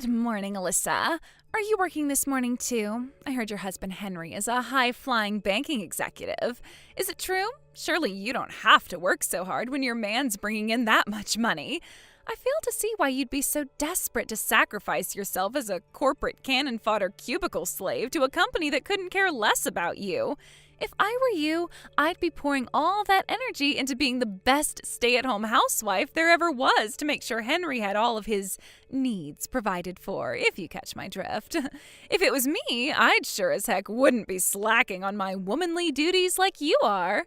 Good morning, Alyssa. Are you working this morning too? I heard your husband Henry is a high-flying banking executive. Is it true? Surely you don't have to work so hard when your man's bringing in that much money. I fail to see why you'd be so desperate to sacrifice yourself as a corporate cannon fodder cubicle slave to a company that couldn't care less about you. If I were you, I'd be pouring all that energy into being the best stay-at-home housewife there ever was to make sure Henry had all of his needs provided for, if you catch my drift. If it was me, I'd sure as heck wouldn't be slacking on my womanly duties like you are.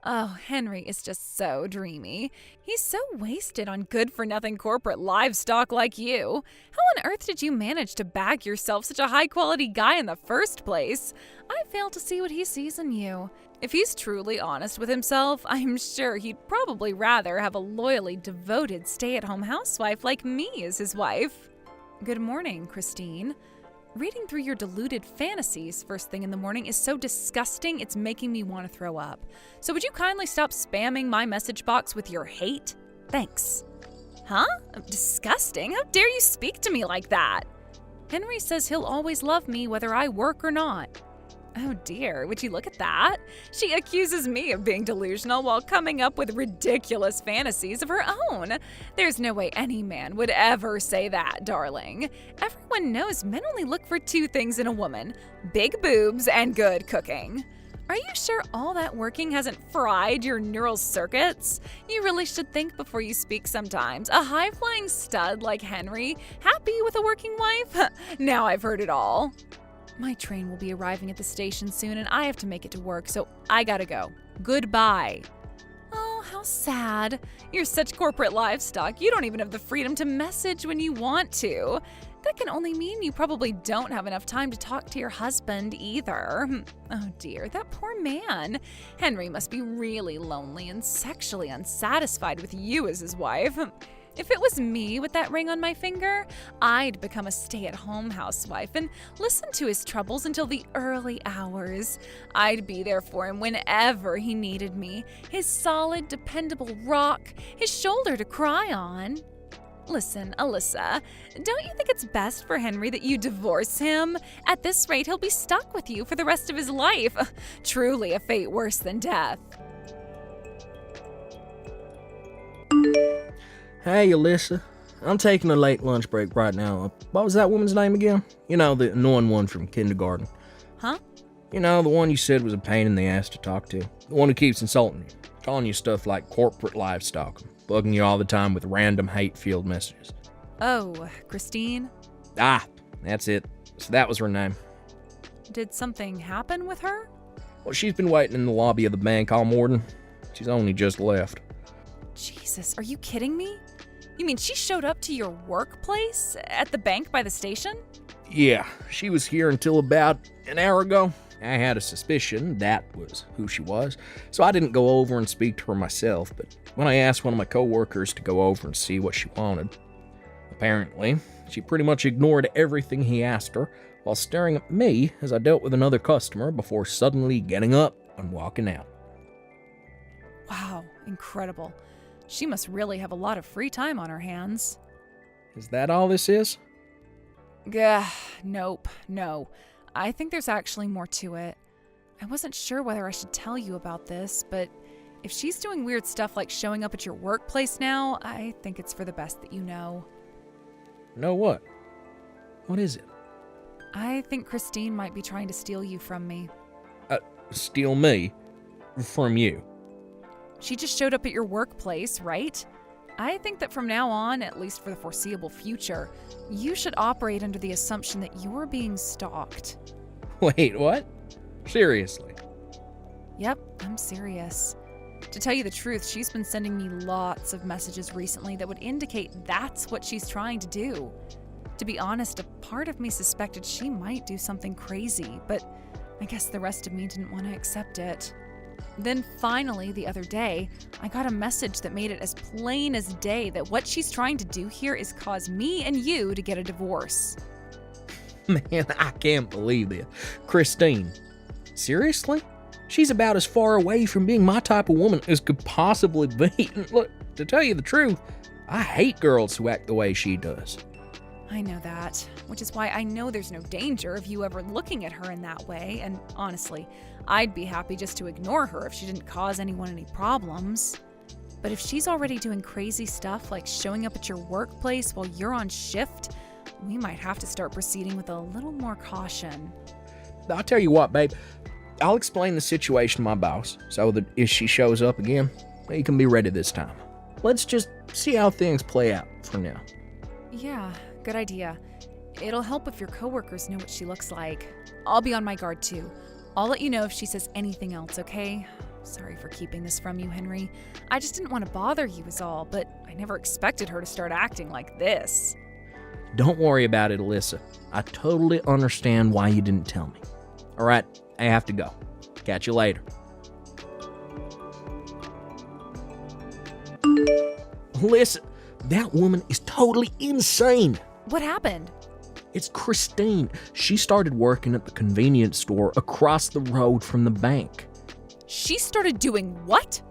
Oh, Henry is just so dreamy. He's so wasted on good-for-nothing corporate livestock like you. How on earth did you manage to bag yourself such a high-quality guy in the first place? I fail to see what he sees in you. If he's truly honest with himself, I'm sure he'd probably rather have a loyally devoted stay-at-home housewife like me as his wife. Good morning, Christine. Reading through your deluded fantasies first thing in the morning is so disgusting it's making me want to throw up. So would you kindly stop spamming my message box with your hate? Thanks. Huh? Disgusting? How dare you speak to me like that? Henry says he'll always love me whether I work or not. Oh dear, would you look at that? She accuses me of being delusional while coming up with ridiculous fantasies of her own. There's no way any man would ever say that, darling. Everyone knows men only look for two things in a woman: big boobs and good cooking. Are you sure all that working hasn't fried your neural circuits? You really should think before you speak sometimes. A high-flying stud like Henry, happy with a working wife? Now I've heard it all. My train will be arriving at the station soon and I have to make it to work, so I gotta go. Goodbye. Oh, how sad. You're such corporate livestock, you don't even have the freedom to message when you want to. That can only mean you probably don't have enough time to talk to your husband either. Oh dear, that poor man. Henry must be really lonely and sexually unsatisfied with you as his wife. If it was me with that ring on my finger, I'd become a stay-at-home housewife and listen to his troubles until the early hours. I'd be there for him whenever he needed me, his solid, dependable rock, his shoulder to cry on. Listen, Alyssa, don't you think it's best for Henry that you divorce him? At this rate, he'll be stuck with you for the rest of his life. Truly a fate worse than death. Hey, Alyssa. I'm taking a late lunch break right now. What was that woman's name again? You know, the annoying one from kindergarten. Huh? You know, the one you said was a pain in the ass to talk to. The one who keeps insulting you, calling you stuff like corporate livestock, bugging you all the time with random hate-filled messages. Oh, Christine? Ah, that's it. So that was her name. Did something happen with her? Well, she's been waiting in the lobby of the bank all morning. She's only just left. Jesus, are you kidding me? You mean she showed up to your workplace at the bank by the station? Yeah, she was here until about an hour ago. I had a suspicion that was who she was, so I didn't go over and speak to her myself, but when I asked one of my coworkers to go over and see what she wanted, apparently, she pretty much ignored everything he asked her while staring at me as I dealt with another customer before suddenly getting up and walking out. Wow, incredible. She must really have a lot of free time on her hands. Is that all this is? Gah, nope, no. I think there's actually more to it. I wasn't sure whether I should tell you about this, but if she's doing weird stuff like showing up at your workplace now, I think it's for the best that you know. Know what? What is it? I think Christine might be trying to steal you from me. Steal me? From you? She just showed up at your workplace, right? I think that from now on, at least for the foreseeable future, you should operate under the assumption that you're being stalked. Wait, what? Seriously? Yep, I'm serious. To tell you the truth, she's been sending me lots of messages recently that would indicate that's what she's trying to do. To be honest, a part of me suspected she might do something crazy, but I guess the rest of me didn't want to accept it. Then finally, the other day, I got a message that made it as plain as day that what she's trying to do here is cause me and you to get a divorce. Man, I can't believe this. Christine, seriously? She's about as far away from being my type of woman as could possibly be. Look, to tell you the truth, I hate girls who act the way she does. I know that, which is why I know there's no danger of you ever looking at her in that way, and honestly, I'd be happy just to ignore her if she didn't cause anyone any problems. But if she's already doing crazy stuff like showing up at your workplace while you're on shift, we might have to start proceeding with a little more caution. I'll tell you what, babe. I'll explain the situation to my boss so that if she shows up again, he can be ready this time. Let's just see how things play out for now. Yeah, good idea. It'll help if your coworkers know what she looks like. I'll be on my guard too. I'll let you know if she says anything else, okay? Sorry for keeping this from you, Henry. I just didn't want to bother you is all, but I never expected her to start acting like this. Don't worry about it, Alyssa. I totally understand why you didn't tell me. All right, I have to go. Catch you later. Listen, that woman is totally insane. What happened? It's Christine. She started working at the convenience store across the road from the bank. She started doing what?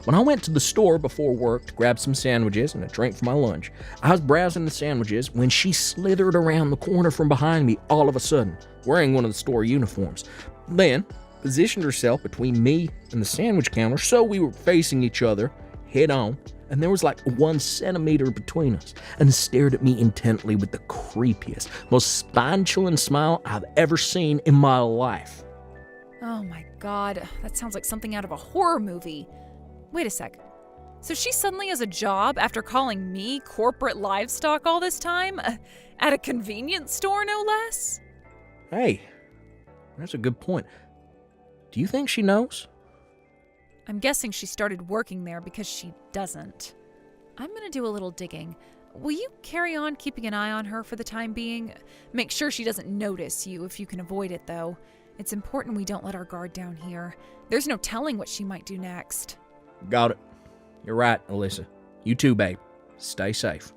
When I went to the store before work to grab some sandwiches and a drink for my lunch, I was browsing the sandwiches when she slithered around the corner from behind me all of a sudden, wearing one of the store uniforms. Then, positioned herself between me and the sandwich counter so we were facing each other, head on, and there was like 1 centimeter between us, and stared at me intently with the creepiest, most spine-chilling smile I've ever seen in my life. Oh my god, that sounds like something out of a horror movie. Wait a sec. So she suddenly has a job after calling me corporate livestock all this time? At a convenience store, no less? Hey, that's a good point. Do you think she knows? I'm guessing she started working there because she doesn't. I'm gonna do a little digging. Will you carry on keeping an eye on her for the time being? Make sure she doesn't notice you if you can avoid it, though. It's important we don't let our guard down here. There's no telling what she might do next. Got it. You're right, Alyssa. You too, babe. Stay safe.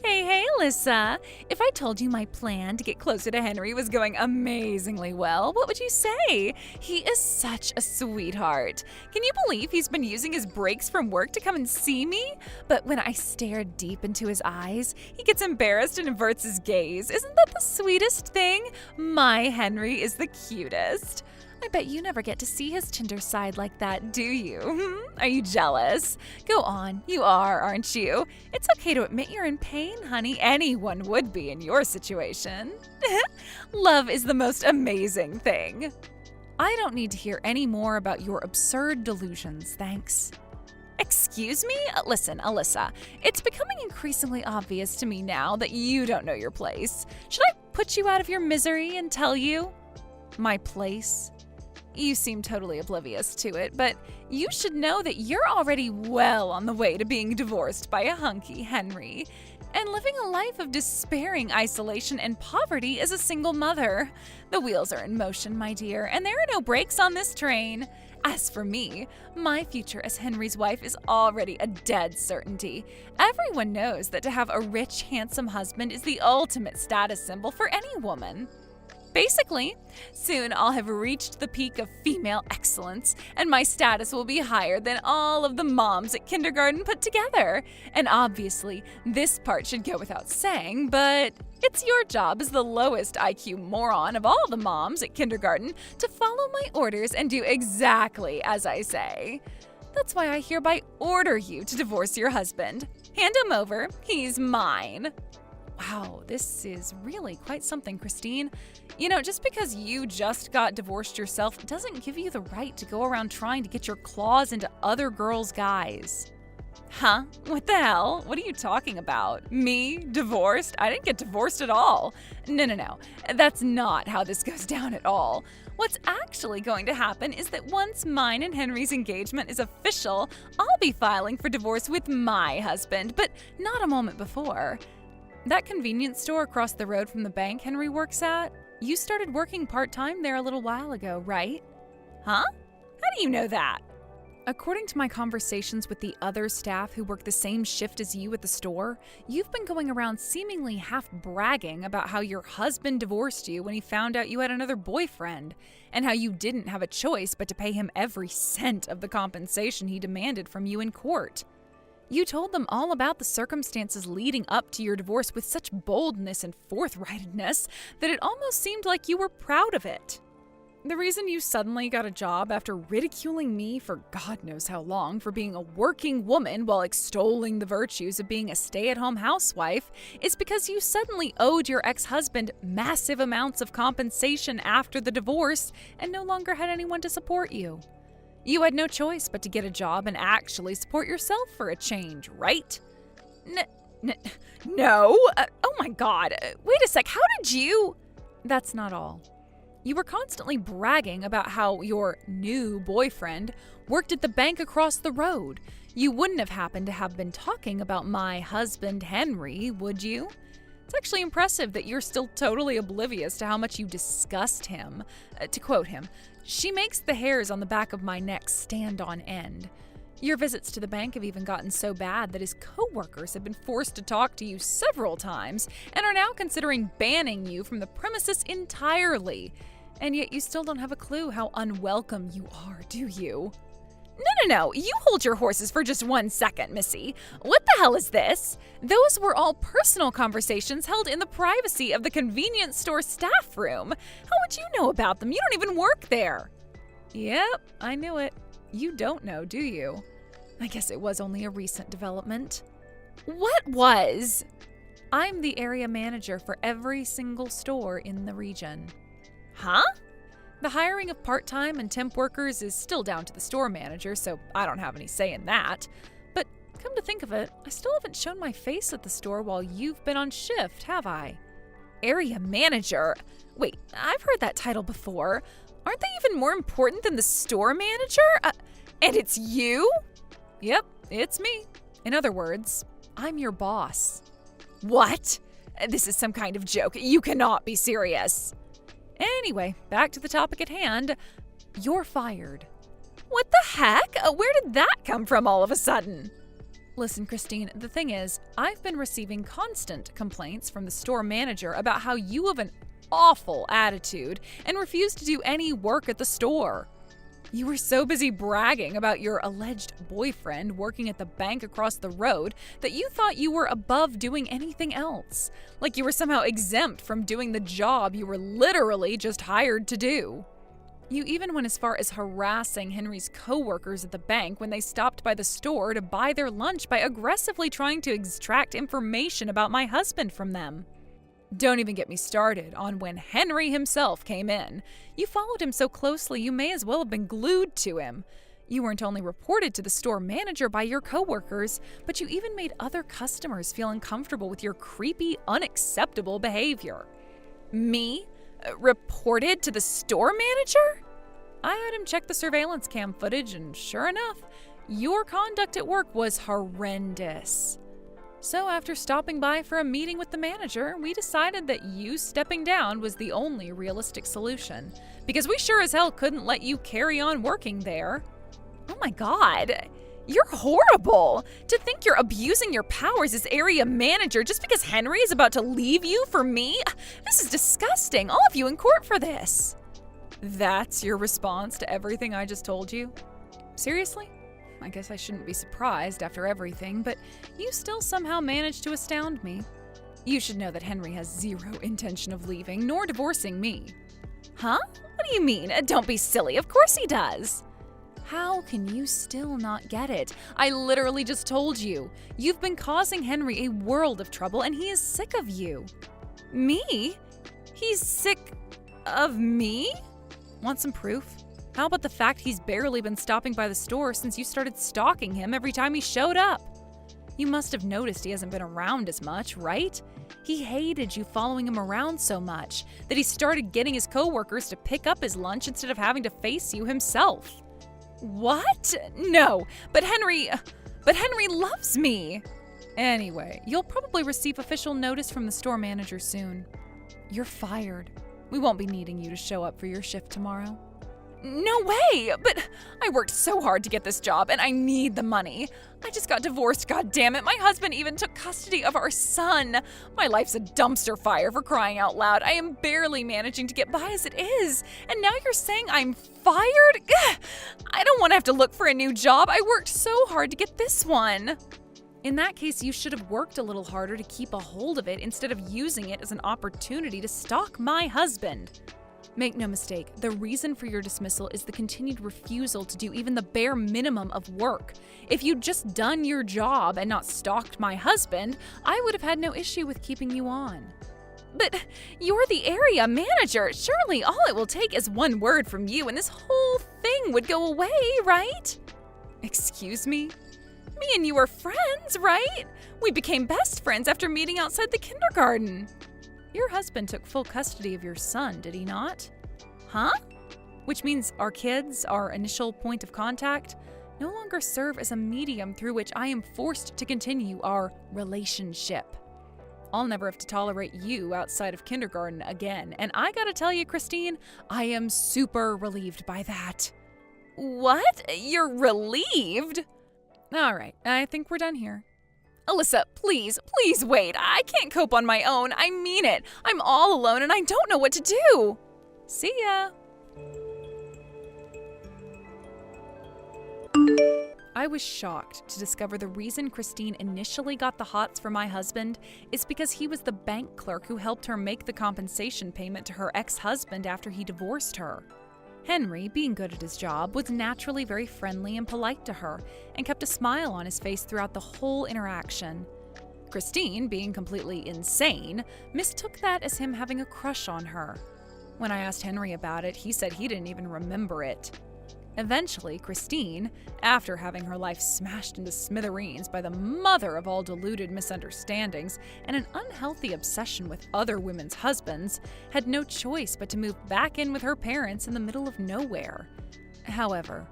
Hey, Alyssa. If I told you my plan to get closer to Henry was going amazingly well, what would you say? He is such a sweetheart. Can you believe he's been using his breaks from work to come and see me? But when I stare deep into his eyes, he gets embarrassed and averts his gaze. Isn't that the sweetest thing? My Henry is the cutest. I bet you never get to see his tender side like that, do you? Are you jealous? Go on, you aren't you? It's okay to admit you're in pain, honey. Anyone would be in your situation. Love is the most amazing thing. I don't need to hear any more about your absurd delusions, thanks. Excuse me? Listen, Alyssa, it's becoming increasingly obvious to me now that you don't know your place. Should I put you out of your misery and tell you? My place? You seem totally oblivious to it, but you should know that you're already well on the way to being divorced by a hunky Henry and living a life of despairing isolation and poverty as a single mother. The wheels are in motion, my dear, and there are no brakes on this train. As for me, my future as Henry's wife is already a dead certainty. Everyone knows that to have a rich, handsome husband is the ultimate status symbol for any woman. Basically, soon I'll have reached the peak of female excellence, and my status will be higher than all of the moms at kindergarten put together. And obviously, this part should go without saying, but it's your job as the lowest IQ moron of all the moms at kindergarten to follow my orders and do exactly as I say. That's why I hereby order you to divorce your husband. Hand him over. He's mine. Wow, this is really quite something, Christine. You know, just because you just got divorced yourself doesn't give you the right to go around trying to get your claws into other girls' guys. Huh? What the hell? What are you talking about? Me? Divorced? I didn't get divorced at all. No. That's not how this goes down at all. What's actually going to happen is that once mine and Henry's engagement is official, I'll be filing for divorce with my husband, but not a moment before. That convenience store across the road from the bank Henry works at, you started working part-time there a little while ago, right? Huh? How do you know that? According to my conversations with the other staff who work the same shift as you at the store, you've been going around seemingly half bragging about how your husband divorced you when he found out you had another boyfriend, and how you didn't have a choice but to pay him every cent of the compensation he demanded from you in court. You told them all about the circumstances leading up to your divorce with such boldness and forthrightedness that it almost seemed like you were proud of it. The reason you suddenly got a job after ridiculing me for God knows how long for being a working woman while extolling the virtues of being a stay-at-home housewife is because you suddenly owed your ex-husband massive amounts of compensation after the divorce and no longer had anyone to support you. You had no choice but to get a job and actually support yourself for a change, right? No. Oh my God. Wait a sec. How did you? That's not all. You were constantly bragging about how your new boyfriend worked at the bank across the road. You wouldn't have happened to have been talking about my husband, Henry, would you? It's actually impressive that you're still totally oblivious to how much you disgust him. To quote him, "She makes the hairs on the back of my neck stand on end." Your visits to the bank have even gotten so bad that his co-workers have been forced to talk to you several times and are now considering banning you from the premises entirely. And yet you still don't have a clue how unwelcome you are, do you? No. You hold your horses for just 1 second, Missy. What the hell is this? Those were all personal conversations held in the privacy of the convenience store staff room. How would you know about them? You don't even work there. Yep, I knew it. You don't know, do you? I guess it was only a recent development. What was? I'm the area manager for every single store in the region. Huh? The hiring of part-time and temp workers is still down to the store manager, so I don't have any say in that. But come to think of it, I still haven't shown my face at the store while you've been on shift, have I? Area manager? Wait, I've heard that title before. Aren't they even more important than the store manager? And it's you? Yep, it's me. In other words, I'm your boss. What? This is some kind of joke. You cannot be serious. Anyway, back to the topic at hand. You're fired. What the heck? Where did that come from all of a sudden? Listen, Christine, the thing is, I've been receiving constant complaints from the store manager about how you have an awful attitude and refuse to do any work at the store. You were so busy bragging about your alleged boyfriend working at the bank across the road that you thought you were above doing anything else. Like you were somehow exempt from doing the job you were literally just hired to do. You even went as far as harassing Henry's co-workers at the bank when they stopped by the store to buy their lunch by aggressively trying to extract information about my husband from them. Don't even get me started on when Henry himself came in. You followed him so closely you may as well have been glued to him. You weren't only reported to the store manager by your coworkers, but you even made other customers feel uncomfortable with your creepy, unacceptable behavior. Me? Reported to the store manager? I had him check the surveillance cam footage, and sure enough, your conduct at work was horrendous. So after stopping by for a meeting with the manager, we decided that you stepping down was the only realistic solution, because we sure as hell couldn't let you carry on working there. Oh my God, you're horrible! To think you're abusing your powers as area manager just because Henry is about to leave you for me? This is disgusting. I'll have you in court for this. That's your response to everything I just told you? Seriously? I guess I shouldn't be surprised after everything, but you still somehow managed to astound me. You should know that Henry has zero intention of leaving, nor divorcing me. Huh? What do you mean? Don't be silly. Of course he does. How can you still not get it? I literally just told you. You've been causing Henry a world of trouble, and he is sick of you. Me? He's sick of me? Want some proof? How about the fact he's barely been stopping by the store since you started stalking him every time he showed up? You must have noticed he hasn't been around as much, right? He hated you following him around so much that he started getting his coworkers to pick up his lunch instead of having to face you himself. What? No, but Henry loves me. Anyway, you'll probably receive official notice from the store manager soon. You're fired. We won't be needing you to show up for your shift tomorrow. No way! But I worked so hard to get this job, and I need the money. I just got divorced, goddammit. My husband even took custody of our son. My life's a dumpster fire, for crying out loud. I am barely managing to get by as it is. And now you're saying I'm fired? Ugh. I don't want to have to look for a new job. I worked so hard to get this one. In that case, you should have worked a little harder to keep a hold of it instead of using it as an opportunity to stalk my husband. Make no mistake, the reason for your dismissal is the continued refusal to do even the bare minimum of work. If you'd just done your job and not stalked my husband, I would have had no issue with keeping you on. But you're the area manager. Surely all it will take is one word from you and this whole thing would go away, right? Excuse me? Me and you are friends, right? We became best friends after meeting outside the kindergarten. Your husband took full custody of your son, did he not? Huh? Which means our kids, our initial point of contact, no longer serve as a medium through which I am forced to continue our relationship. I'll never have to tolerate you outside of kindergarten again, and I gotta tell you, Christine, I am super relieved by that. What? You're relieved? All right, I think we're done here. Alyssa, please wait. I can't cope on my own. I mean it. I'm all alone and I don't know what to do. See ya. I was shocked to discover the reason Christine initially got the hots for my husband is because he was the bank clerk who helped her make the compensation payment to her ex-husband after he divorced her. Henry, being good at his job, was naturally very friendly and polite to her and kept a smile on his face throughout the whole interaction. Christine, being completely insane, mistook that as him having a crush on her. When I asked Henry about it, he said he didn't even remember it. Eventually, Christine, after having her life smashed into smithereens by the mother of all deluded misunderstandings and an unhealthy obsession with other women's husbands, had no choice but to move back in with her parents in the middle of nowhere. However,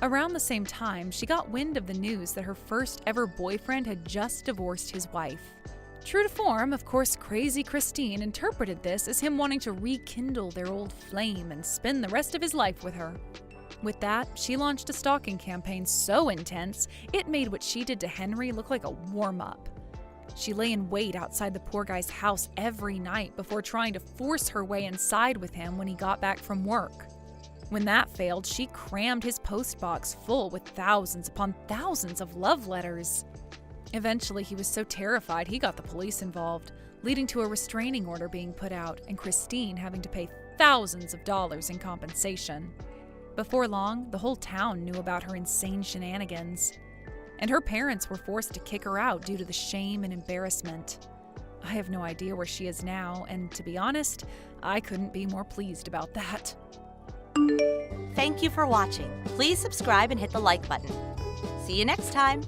around the same time, she got wind of the news that her first ever boyfriend had just divorced his wife. True to form, of course, crazy Christine interpreted this as him wanting to rekindle their old flame and spend the rest of his life with her. With that, she launched a stalking campaign so intense, it made what she did to Henry look like a warm-up. She lay in wait outside the poor guy's house every night before trying to force her way inside with him when he got back from work. When that failed, she crammed his postbox full with thousands upon thousands of love letters. Eventually, he was so terrified he got the police involved, leading to a restraining order being put out and Christine having to pay thousands of dollars in compensation. Before long, the whole town knew about her insane shenanigans, and her parents were forced to kick her out due to the shame and embarrassment. I have no idea where she is now, and to be honest, I couldn't be more pleased about that. Thank you for watching. Please subscribe and hit the like button. See you next time.